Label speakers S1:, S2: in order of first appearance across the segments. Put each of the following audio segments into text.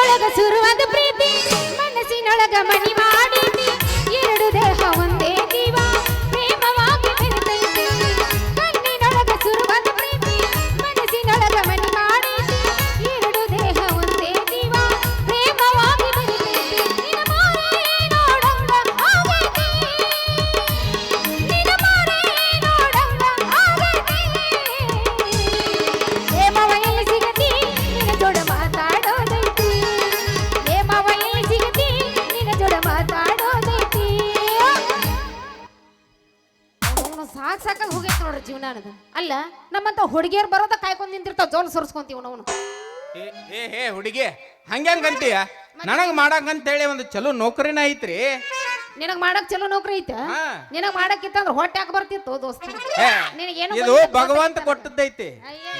S1: ಕಣ್ಣಿನೊಳಗ ಸುರುವಾದ ಪ್ರೀತಿ ಮನಸ್ಸಿನೊಳಗ ಮನಿ ಮಾಡೀತಿ ಎರಡು ದೇಹ ಒಂದೇ ಜೀವ ಪ್ರೇಮವಾಗಿ ಬೆರೆತೈತಿ ಕಣ್ಣಿನೊಳಗ ಸುರುವಾದ ಪ್ರೀತಿ ಮನಸ್ಸಿನೊಳಗ ಮನಿ ಮಾಡೀತಿ ಎರಡು ದೇಹ ಒಂದೇ ಜೀವ ಪ್ರೇಮವಾಗಿ ಬೆರೆತೈತಿ ನಿನ್ನ ಮಾರೆ ನೋಡಂಗ ಆಗೈತಿ ನಿನ್ನ ಮಾರೆ ನೋಡಂಗ ಆಗೈತಿ ಏ ಮಾವ ಎಲ್ಲಿ ಸಿಗತಿ ನಿನ್ನ ಜೋಡ ಮಾತಾಡೋದೈತಿ ಏ ಮಾವ ಎಲ್ಲಿ ಸಿಗತಿ ನಿನ್ನ ಜೋಡ ಮಾತಾಡೋದೈತಿ ಅವನು ಸಾಕಾಗಿ ಹೋಗೈತಿ ನೋಡ್ರಿ ಜೀವನ ಅನ್ನೋದು ಅಲ್ಲ ನಮ್ಮಂತ ಹುಡುಗಿಯರು ಬರೋದ ಕಾಯ್ಕೊಂಡ್ ನಿಂತಿರ್ತಾವ ಜೋಲ್ ಸುರಿಸ್ಕೊಂತೀವಿ ಅವನು
S2: ಏ ಹುಡುಗಿ ಹಂಗಂತೀಯ ನನಗ್ ಮಾಡಂತೇಳಿ ಒಂದು ಚಲೋ ನೌಕರಿನ ಐತ್ರಿ
S1: ನಿನಗ್ ಮಾಡಕ್ ಚಲೋ ನೌಕರಿ ಐತ
S2: ಹಾ.
S1: ನಿನಗ್ ಮಾಡಕ್ಕಿತ್ತಂದ್ರ ಹೊಟ್ಟೆ ಯಾಕೆ ಬರ್ತಿತ್ತು ದೋಸ್ತ
S2: ಏ,
S1: ನಿನಗೇನು
S2: ಇದು ಭಗವಂತ ಕೊಟ್ಟದ್ದೈತಿ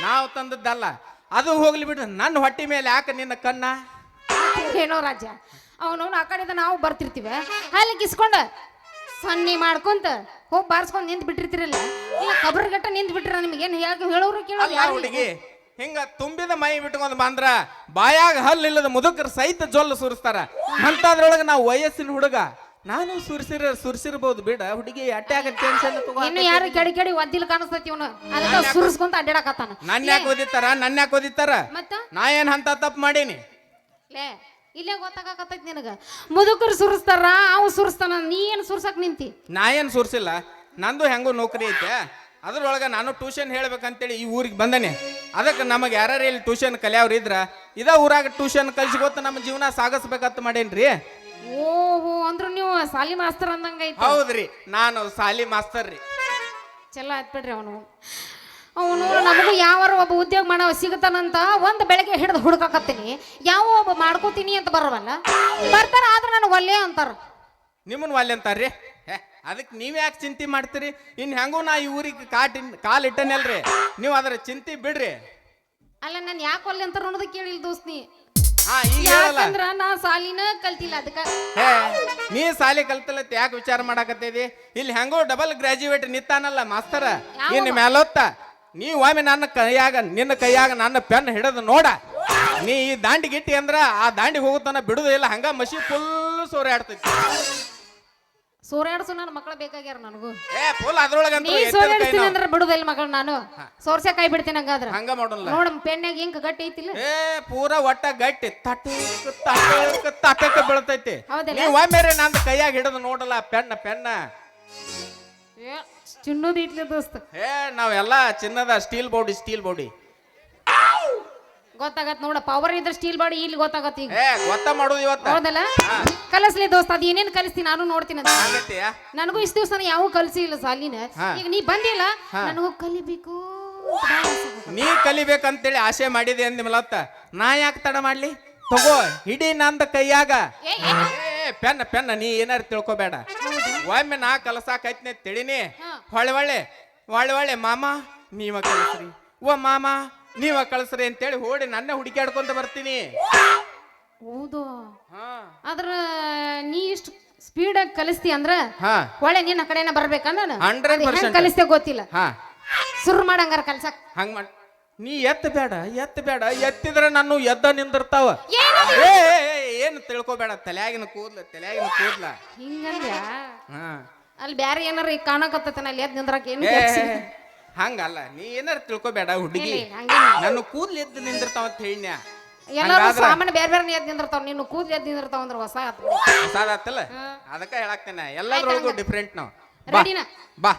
S2: ನಾವು ತಂದದ್ದಲ್ಲ ಅದು ಹೋಗ್ಲಿ ಬಿಡು ನನ್ನ ಹೊಟ್ಟಿ ಮೇಲೆ ಯಾಕೆ ನಿನ್ನ ಕಣ್ಣ
S1: ಏನೋ ರಾಜ ಅವನವನು ಆ ಕಡೆದ ನಾವು ಬರ್ತಿರ್ತೀವಿ ಅಲ್ಲಿ ಕಿಸ್ಕೊಂಡ ಸನ್ನಿ ಮಾಡ್ಕೊಂತ ಹೋಗಿ ಬಾರ್ಸ್ಕೊಂಡ್ ನಿಂತ್ ಬಿಟ್ಟಿರ್ತಿರಲ್ಲ ಇಲ್ಲ ಕಬ್ರಗಟ್ಟ ನಿಂತ್ ಬಿಟ್ಟಿರ ನಿಮ್ಗೇನು ಯಾಕೆ ಹೇಳೋರು ಕೇಳೋರು
S2: ಅಲ್ಲ
S1: ಯಾರು
S2: ಹುಡುಗಿ ಹಿಂಗ ತುಂಬಿದ ಮೈ ಬಿಟ್ಕೊಂಡ್ ಬಂದ್ರ ಬಾಯಾಗ ಹಲ್ಲಿಲ್ಲದ ಮುದುಕರ ಸಹಿತ ಜೊಲ್ಲು ಸುರಿಸ್ತಾರ ಅಂತದ್ರೊಳಗ ನಾವು ವಯಸ್ಸಿನ ಹುಡುಗ ನಾನು ಸುರ್ಸಿರ್ಬೋದು ಬಿಡ ಹುಡುಗಿ ಅಟ್ಯಾಗ ಟೆನ್ಷನ್
S1: ಇನ್ನು ಯಾರು ಕೆಡಿ ಒದ್ದಿಲ್ ಕಾಣಿಸ್ತೈತಿ ಇವನು ಅದಕ್ಕ ಸುರಿಸ್ಕೊಂತ ಅಡ್ಡಾಡಕತ್ತಾನ
S2: ನನ್ನ ಯಾಕೆ ಓದಿತಾರ
S1: ಮತ್ತ
S2: ನಾ ಏನ್ ಅಂತ ತಪ್ಪು ಮಾಡೀನಿ
S1: ಲೇ ಇಲ್ಲೇ ಗೊತ್ತಾಗತ್ತೈತಿ ನಿನಗ ಮುದುಕರು ಸುರಿಸ್ತಾರ ಅವ್ ಸುರಿಸ್ತಾನ ನೀ ಏನ್ ಸುರ್ಸಕ್ ನಿಂತಿ
S2: ನಾ ಏನ್ ಸುರ್ಸಿಲ್ಲ ನಂದು ಹೆಂಗೋ ನೌಕರಿ ಐತೆ ಅದ್ರೊಳಗ ನಾನು ಟ್ಯೂಷನ್ ಹೇಳ್ಬೇಕಂತೇಳಿ ಈ ಊರಿಗೆ ಬಂದನೆ ಅದಕ್ಕೆ ನಮಗೆ ಯಾರು ಇಲ್ಲಿ ಟ್ಯೂಷನ್ ಕಲಿಯವ್ರು ಇದ್ರ ಇದ ಊರಾಗ ಟ್ಯೂಷನ್ ಕಲ್ಸಿಗೊತ್ತ ನಮ್ಮ ಜೀವನ ಸಾಗಿಸ್ಬೇಕಂತ ಮಾಡೇನ್ರಿ
S1: ಓಹೋ ಅಂದ್ರು ನೀವು ಸಾಲಿ ಮಾಸ್ತರ್ ಅಂದಂಗೈತಿ
S2: ಹೌದ್ರಿ ನಾನು ಸಾಲಿ ಮಾಸ್ತರ್ ರೀ
S1: ಚಲೋ ಆಯ್ತು ಬಿಡ್ರಿ ಅವನು ನಮಗೂ ಯಾವಾರ ಒಬ್ಬ ಉದ್ಯೋಗ ಮಾಡವ ಸಿಗತಾನಂತ ಒಂದ್ ಬೆಳಗ್ಗೆ ಹಿಡಿದು ಹುಡುಕಾಕತ್ತೀನಿ ಯಾವ ಒಬ್ಬ ಮಾಡ್ಕೋತೀನಿ ಅಂತ ಬರವಲ್ಲ ಬರ್ತಾರ ಆದ್ರೆ ನಾನು ಒಲ್ಲೆ ಅಂತಾರ
S2: ನಿಮ್ಮನ್ ವಾಲ್ಯ ಅಂತಾರ್ರಿ ಅದಕ್ಕೆ ನೀವ್ ಯಾಕೆ ಚಿಂತೆ ಮಾಡ್ತೀರಿ ಇನ್ ಹೆಂಗೂ ನಾ ಈ ಊರಿಗೆ ಕಾಲ್ ಇಟ್ಟನಲ್ರಿ ನೀವು ಅದರ ಚಿಂತೆ ಬಿಡ್ರಿ
S1: ಅಲ್ಲ ನಾನು ಯಾಕೆ ಒಲ್ಲೆ ಅಂತಾರ ಅನ್ನೋದು ಕೇಳಿಲ್ಲ ದೋಸ್ತಿ
S2: ಹಾ ಈಗ ಹೇಳಲ್ಲ
S1: ಯಾಕಂದ್ರ ನಾ ಸಾಲಿನ ಕಲ್ತಿಲ್ಲ ಅದಕ್ಕ
S2: ಹೇ ನೀ ಸಾಲಿ ಕಲ್ತಲತ್ ಯಾಕೆ ವಿಚಾರ ಮಾಡಾಕತ್ತಿದಿ ಇಲ್ಲಿ ಹೆಂಗೋ ಡಬಲ್ ಗ್ರಾಜುಯೇಟ್ ನಿಂತಾನಲ್ಲ ಮಾಸ್ತರ ಇನ್ ಮೇಲೊತ್ತ ನೀ ಒಮ್ಮೆ ನಿನ್ನ ಕೈಯಾಗ ನನ್ನ ಪೆನ್ ಹಿಡಿದು ನೋಡ ನೀ ಈ ದಾಂಡಿ ಗಿಟ್ಟಿ ಅಂದ್ರ ಆ ದಾಂಡಿ ಹೋಗುತ್ತಾನ ಬಿಡುದಿಲ್ಲ ಹಂಗ ಮಸಿ ಫುಲ್ ಸೋರ್ಯಾಡ್ತೈತಿ
S1: ಸೂರ್ಯಾಡ್ಸು ನನ್ನ ಮಕ್ಕಳ ಬೇಕಾಗ್ಯಾರ ನನಗೂ
S2: ಫುಲ್ ಅದ್ರೊಳಗಂತ
S1: ನೀ ಸೂರ್ಯಾಡ್ಸ್ತೀನಿ ಅಂದ್ರೆ ಬಿಡುದಿಲ್ಲ ಮಗಳು ನಾನು ಸೋರ್ಸೆ ಕೈ ಬಿಡ್ತೀನಿ ಹಂಗಾದ್ರ
S2: ಹಂಗ ಮಾಡೋಲ್ಲ
S1: ನೋಡ ಪೆನ್ನಾಗ ಹಿಂಗ ಗಟ್ಟಿ ಐತಿಲ್ಲ
S2: ಪೂರಾ ಒಟ್ಟ ಗಟ್ಟಿ ತಟಕ ಬೀಳ್ತೈತಿ
S1: ಹೌದಲ್ಲ?
S2: ನೀ ಒಮ್ಮೆ ನಂದು ಕೈಯಾಗ ಹಿಡಿದು ನೋಡಲ್ಲ ಪೆನ್ನ
S1: ಚಿನ್ನೋದು ಇಟ್ಲಿ ದೋಸ್ತ
S2: ನಾವೆಲ್ಲ ಚಿನ್ನದ ಸ್ಟೀಲ್ ಬಾಡಿ
S1: ಗೊತ್ತಾಗತ್ ನೋಡ ಪವರ್ ಇದ್ರೆ ಸ್ಟೀಲ್ ಬಾಡಿ ಇಲ್ಲಿ ಗೊತ್ತಾಗತ್ ಈಗ
S2: ಗೊತ್ತ ಮಾಡೋದು ಇವತ್ತ
S1: ಹೌದಲ್ಲ ಕಲಸ್ಲಿ ದೋಸ್ತ ಅದ್ ಏನೇನ್ ಕಲಿಸ್ತೀನಿ ನಾನು ನೋಡ್ತೀನಿ ನನಗೂ ಇಷ್ಟ ದಿವಸ ಯಾವ ಕಲ್ಸಿ ಇಲ್ಲ ಸಾಲಿನ ಈಗ ನೀ ಬಂದಿಲ್ಲ ನನಗೂ ಕಲಿಬೇಕು
S2: ನೀ ಕಲಿಬೇಕಂತೇಳಿ ಆಸೆ ಮಾಡಿದೆ ಅಂದಿಮಲತ್ತ ನಾ ಯಾಕೆ ತಡ ಮಾಡ್ಲಿ ತಗೋ ಹಿಡಿ ನಂದ ಕೈಯಾಗ ಪೆನ್ನ ನೀ ಏನಾರು ತಿಳ್ಕೊಬೇಡ ಒಮ್ಮೆ ನಾ ಕಲಸಾಕೈತ್ನೆ ತಿಳಿನಿ ಹೊಳೆ ಮಾಮ ನೀವ ಕಲಿಸ್ರಿ ಮಾಮ ನೀವ ಕಳಿಸ್ರಿ ಅಂತೇಳಿ ಓಡಿ ನನ್ನ ಹುಡುಕ್ಯಾಡ್ಕೊಂತ ಬರ್ತೀನಿ
S1: ಹೌದು ಆದ್ರ ನೀ ಇಷ್ಟು ಸ್ಪೀಡ್ ಆಗಿ ಕಲಿಸ್ತಿ ಅಂದ್ರ ಒಳ್ಳೆ ನಿನ್ನ ಕಡೆನ ಬರ್ಬೇಕಂದ್ರ
S2: 100%
S1: ಕಲಿಸ್ತೇ ಗೊತ್ತಿಲ್ಲ ಸುರು ಮಾಡಂಗಾರ ಕಲ್ಸಕ್
S2: ಹಂಗ ಮಾಡಿ ನೀ ಎತ್ತಬೇಡ ಎತ್ತಿದ್ರ ನಾನು ಎದ್ದ ನಿಂದಿರ್ತಾವ ಏನು ತಿಳ್ಕೊಬೇಡ ತಲೆಯಾಗಿನ ಕೂದ್ಲ
S1: ಹಿಂಗಂದ್ಯ ಅಲ್ಲಿ ಬ್ಯಾರೆ ಏನಾರ ಈಗ ಕಾಣಕತ್ತನ ಅಲ್ಲಿ ಎದ್ ನಿಂದ್ರಕ್ ಏನು
S2: ಹಂಗಲ್ಲ ನೀ ಏನಾರ ತಿಳ್ಕೊಬೇಡ ಹುಡುಗಿ ನನ್ನ ಕೂದ್ಲು ಎದ್ದು ನಿಂದಿರ್ತಾವ ಅಂತ ಹೇಳಿನ್ಯಾ
S1: ಎಲ್ಲಾರು ಸಾಮಾನ್ಯ ಬೇರೆ ಎದ್ ನಿಂದಿರ್ತಾವ ನೀನು ಕೂದ್ಲು ಎದ್ ನಿಂದಿರ್ತಾವ ಅಂದ್ರೆ
S2: ಹೊಸದಾತಲ್ಲ ಅದಕ್ಕ ಹೇಳಾಕ್ತೇನೆ ಎಲ್ಲದ್ರೊಳಗೂ ಡಿಫ್ರೆಂಟ್ ನಾವು ಬಾ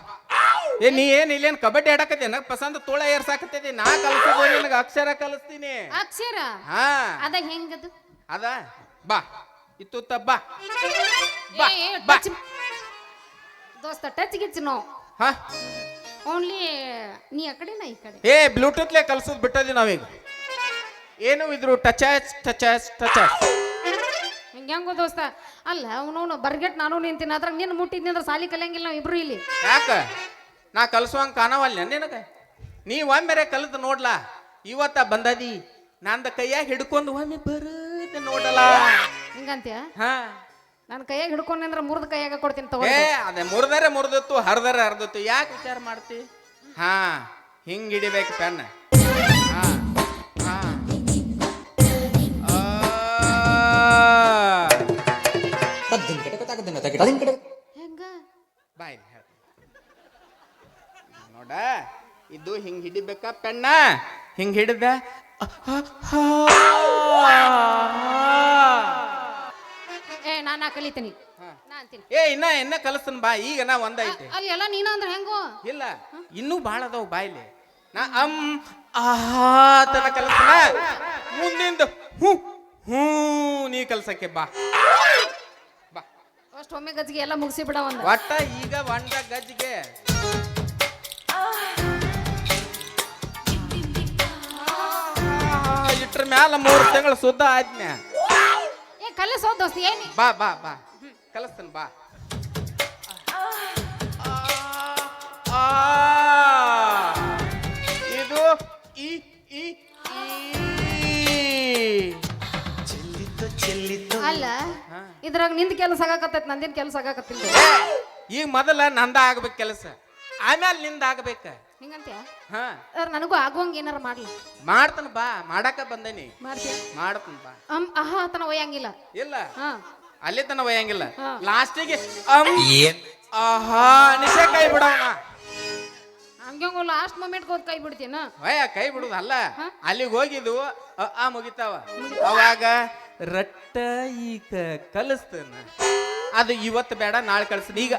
S2: ನೀ ಇಲ್ಲೇನ್ ಕಬಡ್ಡಿ ಆಡಕತ್ತೇನ ಪಸಂದ್ ತೋಳ ಏರ್ಸಾಕತ್ತೇದಿ ನಾ ಕಲಿಸಿದ ನಿನಗ ಅಕ್ಷರ ಕಲಿಸ್ತೀನಿ
S1: ಅಕ್ಷರ ಅದ ಹೆಂಗದು
S2: ಅದ ಬಾ ಇತ್ತು ಬಾ
S1: ದೋಸ್ತ ಟಚ್ ಗಿಚ್ ನೋ ಓನ್ಲಿ ನೀ ಆ ಕಡೆ ನಾ ಈ ಕಡೆ
S2: ಬ್ಲೂಟೂತ್ಲೆ ಕಲ್ಸೋದ್ ಬಿಟ್ಟದಿ ನಾವೀಗ ಏನು ಇದ್ರು ಟಚ್
S1: ಹೆಂಗೋ ದೋಸ್ತ ಅಲ್ಲ ಅವನವನು ಬರ್ಗೆಟ್ ನಾನು ನಿಂತೀನಿ ಅದ್ರಾಗ ನಿನ್ನ ಮುಟ್ಟಿದ್ನಿ ಅಂದ್ರೆ ಸಾಲಿ ಕಲಿಯಂಗಿಲ್ಲ ನಾವು ಇಬ್ರು ಇಲ್ಲಿ
S2: ಯಾಕ ನಾ ಕಲ್ಸುವಂಗ ಕಾಣವಲ್ಲ ನಿನಗ ನೀ ಒಮ್ಮೆರೆ ಕಲಿತು ನೋಡ್ಲಾ ಇವತ್ತ ಬಂದದಿ ನಂದ ಕೈಯಾಗ ಹಿಡ್ಕೊಂಡು ಒಮ್ಮೆ ಬರೋದು ನೋಡಲ್ಲ
S1: ಹಿಂಗಂತ್ಯ ನನ್ನ ಕೈಯಾಗ ಹಿಡ್ಕೊಂಡೆ ಅಂದ್ರೆ ಮುರಿದ ಕೈಯಾಗ ಕೊಡ್ತೀನಿ ತಗೋ
S2: ಅದೇ ಮುರಿದಿತ್ತು ಹರಿದಿತ್ತು ಯಾಕೆ ವಿಚಾರ ಮಾಡ್ತಿ ಹಿಂಗ್ ಹಿಡಿಬೇಕು ಪೆನ್
S1: ಹೆಂಗ
S2: ಬಾಯ್ ಹೇಳ ನೋಡ ಇದು ಹಿಂಗ್ ಹಿಡಿಬೇಕಾ ಪೆಣ್ಣ ಹಿಂಗ್ ಹಿಡಿದ
S1: ನಾನಾ ಕಲಿತೀನಿ ನಾ ಅಂತೀನಿ
S2: ಇನ್ನ ಕಲಿಸ್ತನ್ ಬಾ ಈಗ ನಾ ಒಂದೈತಿ
S1: ಅಲ್ಲಿ ಎಲ್ಲ ನೀನ ಅಂದ್ರೆ ಹೆಂಗೋ
S2: ಇಲ್ಲ ಇನ್ನೂ ಬಾಳ ಅದಾವ ಬಾಯ್ಲಿ ನಾ ಆತನ ಕಲಿಸ್ತನ ಮುಂದಿಂದ ಹೂ ನೀ ಕಲ್ಸಕ್ಕೆ ಬಾ ಬಾ
S1: ಅಷ್ಟು ಒಮ್ಮೆ ಗಜ್ಜಿಗೆ ಎಲ್ಲ ಮುಗಿಸಿ ಬಿಡ ಒಂದ
S2: ಒಟ್ಟ ಈಗ ಒಂದ ಗಜ್ಜಿಗೆ ಇಟ್ರ ಮ್ಯಾಲ 3 ತಿಂಗಳು ಸುದ್ದ ಆದ್ಮ್ಯಾ
S1: ಕಲಿಸೋ ದೋಸ್ತಿ ಏನಿ
S2: ಬಾ ಬಾ ಬಾ ಕಲಿಸ್ತೇನೆ ಬಾ ಇದು ಈ ಈ
S1: ಅಲ್ಲ ಇದ್ರಾಗ ನಿಂದ ಕೆಲಸ ಆಗಾಕತ್ತೈತಿ ನಂದಿನ ಕೆಲಸ ಆಗಾಕತ್ತಿಲ್ಲ
S2: ಈಗ ಮೊದಲ ನಂದ ಆಗ್ಬೇಕು ಕೆಲಸ ಆಮೇಲೆ ನಿಂದ ಆಗ್ಬೇಕ
S1: ಹಿಂಗಂತ್ಯ
S2: ಹಾ
S1: ನನಗೂ ಆಗುವಂಗ ಏನಾರ ಮಾಡ್ಲಿ
S2: ಮಾಡ್ತಾನ ಬಾ ಮಾಡಾಕ ಬಂದೇನಿ
S1: ಮಾಡ್ತೀಯ
S2: ಮಾಡ್ತಾನ ಬಾ
S1: ಆಹಾ ತನ ಒಯ್ಯಂಗಿಲ್ಲ
S2: ಇಲ್ಲ
S1: ಹಾ
S2: ಅಲ್ಲಿ ತನ ಒಯ್ಯಂಗಿಲ್ಲ
S1: ಹಾ.
S2: ಲಾಸ್ಟಿಗೆ ಆಹಾ ನಿಶೆ ಕೈ ಬಿಡವನ
S1: ಹಂಗ ಲಾಸ್ಟ್ ಮೊಮೆಂಟ್ ಹೋದ್ ಕೈ ಬಿಡ್ತೀನ
S2: ಕೈ ಬಿಡುದು ಅಲ್ಲ ಅಲ್ಲಿಗೆ ಹೋಗಿದ್ದು ಮುಗಿತಾವ ಅವಾಗ ರಟ್ಟ ಈಗ ಕಲಿಸ್ತೇನ ಅದು ಇವತ್ತು ಬೇಡ ನಾಳೆ ಕಲಿಸ್ತೀನಿ ಈಗ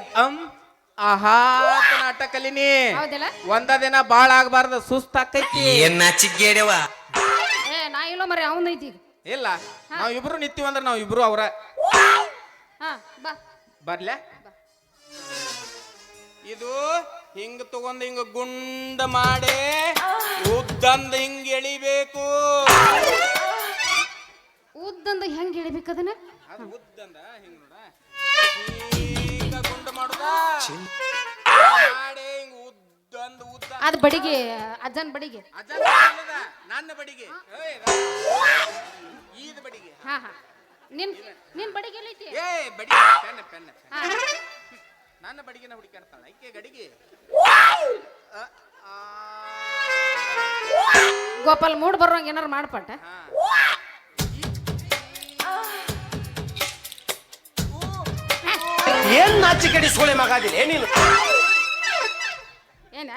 S2: ಆಟ ಕಲಿನಿ
S1: ಹೌದಲ್ಲ
S2: ಒಂದ ದಿನ ಬಾಳ ಆಗ್ಬಾರ್ದು ಸುಸ್ತಾಕೈತಿ
S1: ನಾ ಇಲ್ಲೋ ಮರಿ ಅವನ್ ಐತಿ
S2: ಇಲ್ಲ ನಾವ್ ಇಬ್ರು ನಿಂತೀವಿ ಅಂದ್ರೆ ನಾವ್ ಇಬ್ರು ಅವ್ರ
S1: ಹಾ ಬಾ
S2: ಬರ್ಲ್ಯಾ ಇದು ಹಿಂಗ ತಗೊಂಡ್ ಹಿಂಗ ಗುಂಡ ಮಾಡಿ ಉದ್ದಂದ ಹಿಂಗ ಎಳಿಬೇಕು
S1: ಉದ್ದಂದ ಹೆಂಗ್ ಎಳಿಬೇಕದನ್ನ
S2: ಅದು ಉದ್ದಂದ ಹಿಂಗ ನೋಡ ಈಗ ಗುಂಡ ಮಾಡುದ ಮಾಡಿ ಹಿಂಗ ಉದ್ದಂದ ಉದ್ದ
S1: ಅದ್ ಬಡಿಗೆ ಅಜ್ಜನ್ ಬಡಿಗೆ
S2: ನನ್ನ ಬಡಿಗೆ ಈದ ಬಡಿಗೆ
S1: ಹಾ ಹಾ ನಿನ್ ಬಡಿಗೆ ಎಲ್ಲೈತಿ
S2: ಬಡಿಗೆ ಪೆನ್ನ ಪೆನ್ನ ನನ್ನ ಬಡಿಗೆನ ಹುಡುಕಾಡ್ತಾಳ ಐಕೆ ಗಡಿಗೆ
S1: ಗೋಪಾಲ್ ಮೂಡ್ ಬರೋಂಗ ಏನಾರ ಮಾಡ್ಪಟ್ಟ
S3: ಏನ್ ನಾಚಿಕೆಡಿ ಸೋಳೆ ಮಗಾದಿಲ್ಲ ಏನಿಲ್ಲ
S1: ಏನ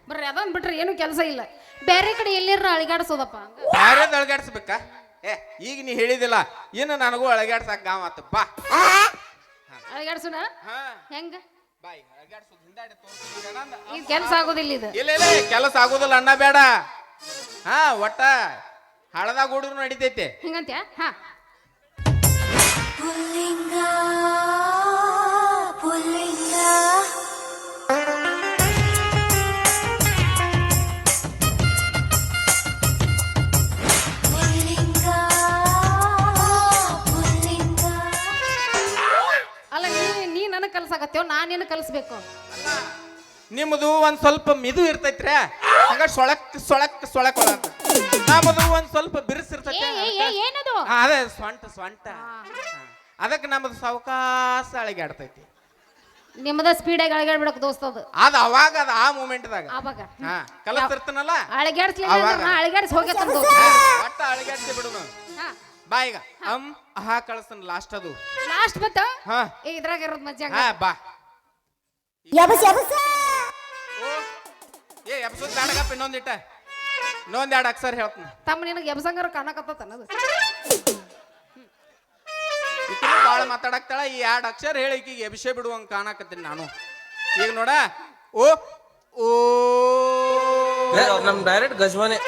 S1: ಬರ್ರಿ ಅದೊಂದ್ ಬಿಟ್ರೆ ಏನು ಕೆಲಸ ಇಲ್ಲ ಬೇರೆ ಕಡೆ ಎಲ್ಲಿರ ಅಳಿಗಾಡ್ಸೋದಪ್ಪ
S2: ಯಾರ್ಯಾದ ಅಳಗಾಡ್ಸ್ಬೇಕಾ ಈಗ ನೀ ಹೇಳಿದಿಲ್ಲ ಇನ್ನು ನನಗೂ ಅಳಗಾಡ್ಸಕ್ ಗಾವ ಆತ ಬಾ
S1: ಅಳಿಗಾಡ್ಸುನ ಹೆಂಗ
S2: ಬಾಯ್ ಅಳಗಾಡ್ಸೋದು ಹಿಂದಾಡಿ
S1: ಇದು ಕೆಲಸ ಆಗೋದಿಲ್ಲ ಇದು
S2: ಇಲ್ಲ ಇಲ್ಲ ಕೆಲಸ ಆಗೋದಿಲ್ಲ ಅಣ್ಣ ಬೇಡ ಒಟ್ಟ ಹಳದಾಗ ಹುಡುಗ್ರು ನಡಿತೈತೆ
S1: ಹಿಂಗಂತ್ಯಾ ಹಾ
S4: ಪುಲ್ಲಿಂಗ ಪುಲ್ಲಿಂಗ ಪುಲ್ಲಿಂಗ ಪುಲ್ಲಿಂಗ
S1: ಅಲ್ಲ ನೀ ನನಗೆ ಕಲ್ಸಾಕತ್ತೇವ್ ನಾ ನಿನ್ನ ಕಲಿಸ್ಬೇಕು
S2: ನಿಮ್ಮದು ಒಂದ್ ಸ್ವಲ್ಪ ಮಿದು ಇರ್ತೈತ್ರ ಹಂಗ ಸೊಳಕ್ ಸೊಳಕ್ ಸೊಳಕ್ ನಮ್ಮದು ಒಂದ್ ಸ್ವಲ್ಪ ಬಿರುಸಿರ್ತೈತೆ
S1: ಏನದು
S2: ಅದೇ ಸೊಂಟ ಅದಕ್ಕೆ ನಮ್ಮದು ಸಾವಕಾಶ ಅಳಿಗಾಡ್ತೈತಿ
S1: ನಿಮ್ಮದ ಸ್ಪೀಡಾಗಿ ಅಳಗಾಡ್ಬಿಡಕ್ ದೋಸ್ತ ಅದು
S2: ಅದ ಅವಾಗ ಅದ ಆ ಮೂಮೆಂಟ್ದಾಗ
S1: ಅವಾಗ
S2: ಕಲಿಸ್ತಿರ್ತಾನಲ್ಲ
S1: ಅಳಗಾಡ್ಸ್ಲಿಲ್ಲ ನಾ ಅಳಗಾಡ್ಸ್ ಹೋಗ್ಯಾತ
S2: ಒಟ್ಟ ಅಳಿಗಾಡ್ಸಿ ಬಿಡುನು ಬಾ ಈಗ ಕಳಿಸ್ತಾನ ಲಾಸ್ಟ್ ಅದು
S1: ಲಾಸ್ಟ್ ಬತ್ತ
S2: ಹಾ
S1: ಇದ್ರಾಗ ಇರೋದ್ ಮಜ್ಜಾ
S2: ಬಾ ಎಬ್ಸೋದ್ ಬ್ಯಾಡಗಪ್ಪ ಇನ್ನೊಂದೆರಡು ಅಕ್ಷರ ಹೇಳ್ತೀನಿ
S1: ತಮ್ಮ ನಿನಗೆ ಎಬ್ಸಂಗಾರ ಕಾಣಕತ್ತ ಅನ್ನೋದು
S2: ಈಕಿನೂ ಭಾಳ ಮಾತಾಡಕ್ತಾಳ ಈ 2 ಅಕ್ಷರ ಹೇಳಿ ಈಕಿಗೆ ಎಬ್ಸೆ ಬಿಡುವಂಗ ಕಾಣಕತ್ತೀನಿ ನಾನು ಈಗ ನೋಡ ಓ ಓ
S3: ನಮ್ ಡೈರೆಕ್ಟ್ ಗಜ್ವಾನೆ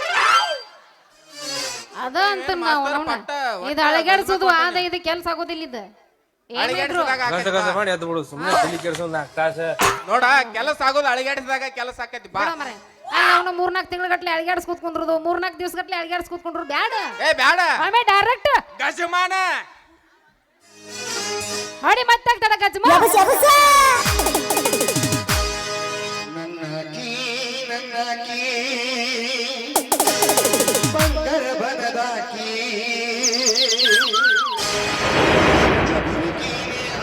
S1: ಅದ ಅಂತ ನಾವು ಇದು ಅಳಗಾಡ್ಸೋದು ಆದ ಇದು ಕೆಲ್ಸ ಆಗೋದಿಲ್ಲ ಇದು
S3: ಮಾಡಿ ಎದ್ದು ಬಿಡು ಸುಮ್ಮನೆ ತಲೆ ಕೆಡ್ಸೋದು 4 ತಾಸು
S2: ನೋಡ ಕೆಲಸ ಆಗೋದು ಅಳಿಗಾಡಿಸಿದಾಗ ಕೆಲಸ ಆಕೈತಿ ಬಾ
S1: ಅವನು 3-4 ತಿಂಗಳ ಗಟ್ಲೆ ಅಳಿಗಾಡ್ಸ್ ಕೂತ್ಕೊಂಡ್ರದು 3-4 ದಿವಸ ಗಟ್ಲೆ ಅಳಿಗಾಡ್ಸ್ ಕೂತ್ಕೊಂಡ್ರು ಬ್ಯಾಡ
S2: ಬ್ಯಾಡ
S1: ಆಮೇಲೆ ಡೈರೆಕ್ಟ್
S2: ಗಜಮಾನ
S1: ಹೊಡಿ ಮತ್ತಾಗ್ತಾಡ ಗಜಮಾನ
S5: ಬಂಗಾರ ಬನದಾಕಿ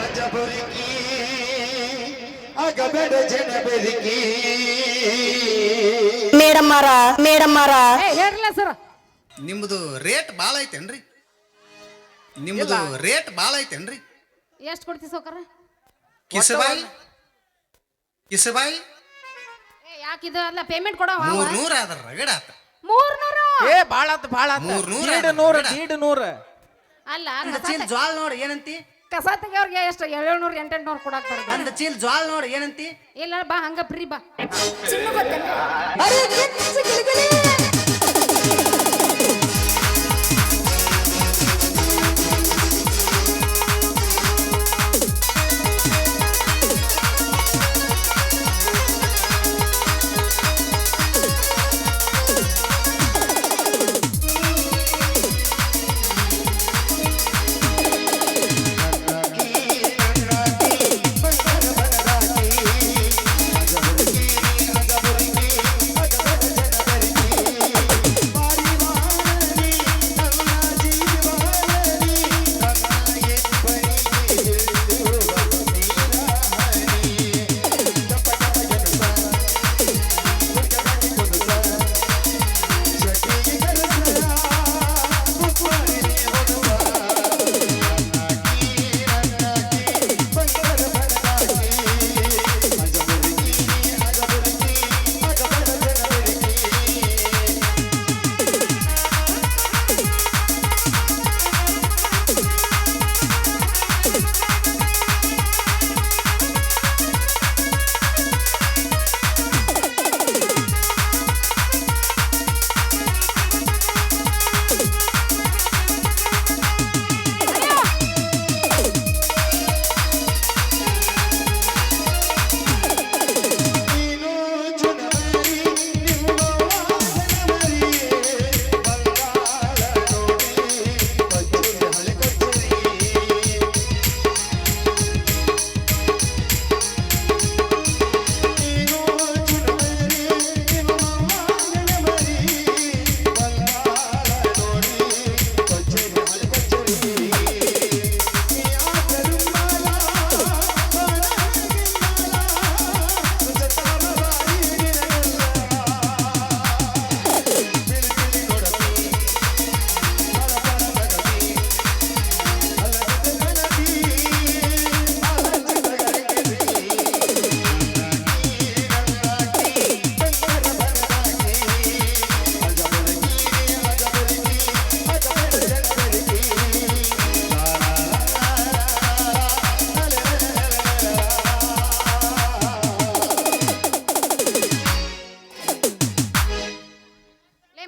S5: ಅಜಬುರಿಕಿ ಆಗಬೇಡ ಜನ ಬೆರಿಕಿ
S6: ಮೇಡಮ್ಮರ
S1: ಹೇಳ್ರಲ್ಲ ಸರ್
S7: ನಿಮ್ದು ರೇಟ್ ಭಾಳ ಐತೇನ್ರಿ ನಿಮ್ದು ರೇಟ್ ಭಾಳ ಐತೇನ್ರಿ
S1: ಎಷ್ಟು ಕೊಡ್ತಿ ಸೌಕರ
S7: ಕಿಸಬಾಯಿ ಕಿಸಬಾಯಿ
S1: ಯಾಕಿದು ಅಲ್ಲ ಪೇಮೆಂಟ್ ಕೊಡವ
S7: 300 ಆದ್ರ ರಗಡ ಆತ
S1: 300
S2: ಏ ಭಾಳ ಆತು 200
S1: ಅಲ್ಲ
S4: ಒಂದು ಚೀಲ ಜ್ವಾಳ ನೋಡು ಏನಂತಿ
S1: ಕಸ ತೆಗಿಯೋರ್ಗೆ ಎಷ್ಟು 700 800 ಕೊಡಾಕ್ತಾರ
S4: ಒಂದು ಚೀಲ ಜ್ವಾಳ ನೋಡು ಏನಂತಿ
S1: ಇಲ್ಲ ಬಾ ಹಂಗ ಫ್ರೀ ಬಾ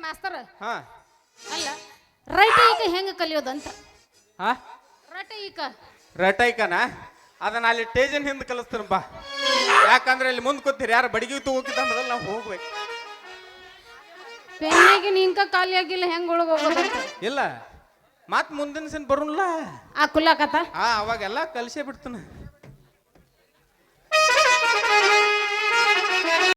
S1: ಮಾಸ್ತರ್
S2: ಹಾ
S1: ಅಲ್ಲ ರೈಟೈಕ ಹೆಂಗ ಕಲಿಯೋದಂತ
S2: ಹಾ ರಟೈಕನ ಅದನ್ನ ಅಲ್ಲಿ ಟೇಜನ್ ಹಿಂದೆ ಕಲಿಸ್ತಾನಪ್ಪ ಯಾಕಂದ್ರೆ ಇಲ್ಲಿ ಮುಂದೆ ಕೂತೀರಿ ಯಾರು ಬಡಿಗೆ ತಗೋಕಿದ್ದ ಮೊದಲು ನಾವು ಹೋಗ್ಬೇಕು
S1: ಪೆನ್ನಾಗಿ ನಿಂಕ ಖಾಲಿ ಆಗಿಲ್ಲ ಹೆಂಗ್ ಒಳಗ ಹೋಗೋದಂತ
S2: ಇಲ್ಲ ಮತ್ ಮುಂದಿನ ಸನ್ ಬರೋಲ್ಲ
S1: ಆ ಕುಲ್ಲಾಕತ್ತ
S2: ಅವಾಗೆಲ್ಲ ಕಲಿಸೇ ಬಿಡ್ತಾನ